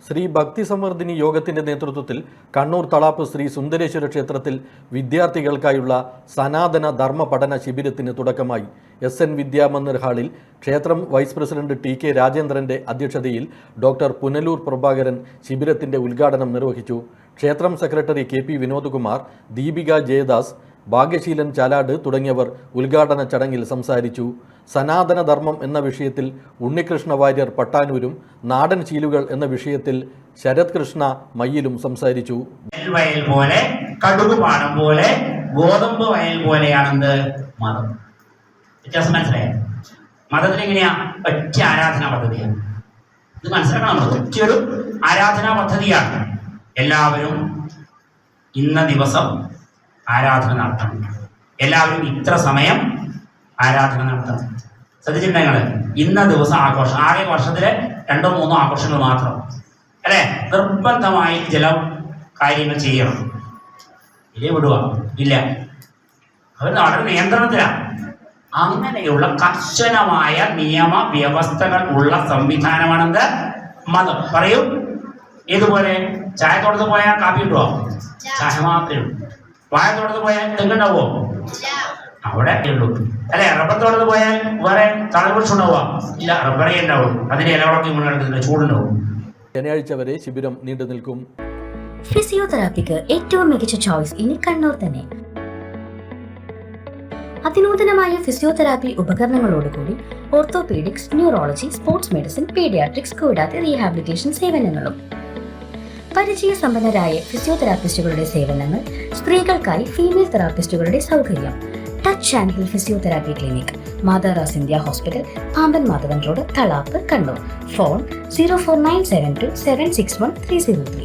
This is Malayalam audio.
ശ്രീ ഭക്തി സംവർദ്ധിനി യോഗത്തിന്റെ നേതൃത്വത്തിൽ കണ്ണൂർ തളാപ്പ് ശ്രീ സുന്ദരേശ്വര ക്ഷേത്രത്തിൽ വിദ്യാർത്ഥികൾക്കായുള്ള സനാതന ധർമ്മ പഠന ശിബിരത്തിന് തുടക്കമായി. SN വിദ്യാമന്ദിർ ഹാളിൽ ക്ഷേത്രം വൈസ് പ്രസിഡന്റ് TK രാജേന്ദ്രന്റെ അധ്യക്ഷതയിൽ ഡോക്ടർ പുനലൂർ പ്രഭാകരൻ ശിബിരത്തിന്റെ ഉദ്ഘാടനം നിർവഹിച്ചു. ക്ഷേത്രം സെക്രട്ടറി KP വിനോദ്കുമാർ, ദീപിക ജയദാസ്, ഭാഗ്യശീലൻ ചാലാട് തുടങ്ങിയവർ ഉദ്ഘാടന ചടങ്ങിൽ സംസാരിച്ചു. സനാതനധർമ്മം എന്ന വിഷയത്തിൽ ഉണ്ണികൃഷ്ണ വാര്യർ പട്ടാനൂരും, നാടൻ ശീലുകൾ എന്ന വിഷയത്തിൽ ശരത് കൃഷ്ണ മയ്യിലും സംസാരിച്ചു. വയൽ പോലെ, കടുകുപാടം പോലെ, ഗോതമ്പ് വയൽ പോലെയാണെന്ത് മതം. വ്യത്യാസം മനസ്സിലായോ? മതത്തിന് എങ്ങനെയാ? ഒറ്റ ആരാധനാ പദ്ധതിയാണ്. ഇത് മനസ്സിലാക്കണം. ഒറ്റയൊരു ആരാധനാ പദ്ധതിയാണ്. എല്ലാവരും ഇന്ന ദിവസം ആരാധന നടത്തണം. എല്ലാവരും ഇത്ര സമയം ആരാധന നടത്തണം. ശ്രദ്ധിച്ചിട്ടുണ്ടെങ്കിൽ ഇന്ന ദിവസം ആഘോഷം, ആകെ വർഷത്തിലെ 2-3 ആഘോഷങ്ങൾ മാത്രം അല്ലെ? നിർബന്ധമായി ചില കാര്യങ്ങൾ ചെയ്യണം. ഇല്ലേ വിടുക? ഇല്ല, അവർ വളരെ നിയന്ത്രണത്തിലാണ്. അങ്ങനെയുള്ള കർശനമായ നിയമ വ്യവസ്ഥകൾ ഉള്ള സംവിധാനമാണെന്ത് മതം. പറയൂ. ഇതുപോലെ ചായത്തോടത്ത് പോയാൽ കാപ്പി കിട്ടുമോ? ചായ മാത്രമേ ഉള്ളൂ. വാഴത്തോടത്ത് പോയാൽ തെങ്ങുണ്ടാവോ? അവിടെ ഉള്ളൂ അല്ലെ? റബ്ബറത്തോടത്ത് പോയാൽ വേറെ തളർവൃക്ഷം ഉണ്ടാവുക? ഇല്ല, റബ്ബറേ ഉണ്ടാവുള്ളൂ. അതിന്റെ ഇലവളൊക്കെ ഇങ്ങനെ ചൂടുണ്ടാവും. ശനിയാഴ്ച വരെ ശിബിരം നീണ്ടു നിൽക്കും. ഫിസിയോതെറാപ്പിക്ക് ഏറ്റവും മികച്ച ചോയ്സ് ഇനി കണ്ണൂർ തന്നെ. അതിനൂതനമായ ഫിസിയോതെറാപ്പി ഉപകരണങ്ങളോടുകൂടി orthopaedics, neurology, sports medicine, paediatrics കൂടാതെ റീഹാബിലിറ്റേഷൻ സേവനങ്ങളും. പരിചയസമ്പന്നരായ ഫിസിയോതെറാപ്പിസ്റ്റുകളുടെ സേവനങ്ങൾ, സ്ത്രീകൾക്കായി ഫീമെയിൽ തെറാപ്പിസ്റ്റുകളുടെ സൗകര്യം. Touch and heal physiotherapy clinic, മാതാറാസ് India hospital, Pamban Madhavan road, Thalap, Kannur. Phone 04972 761 303.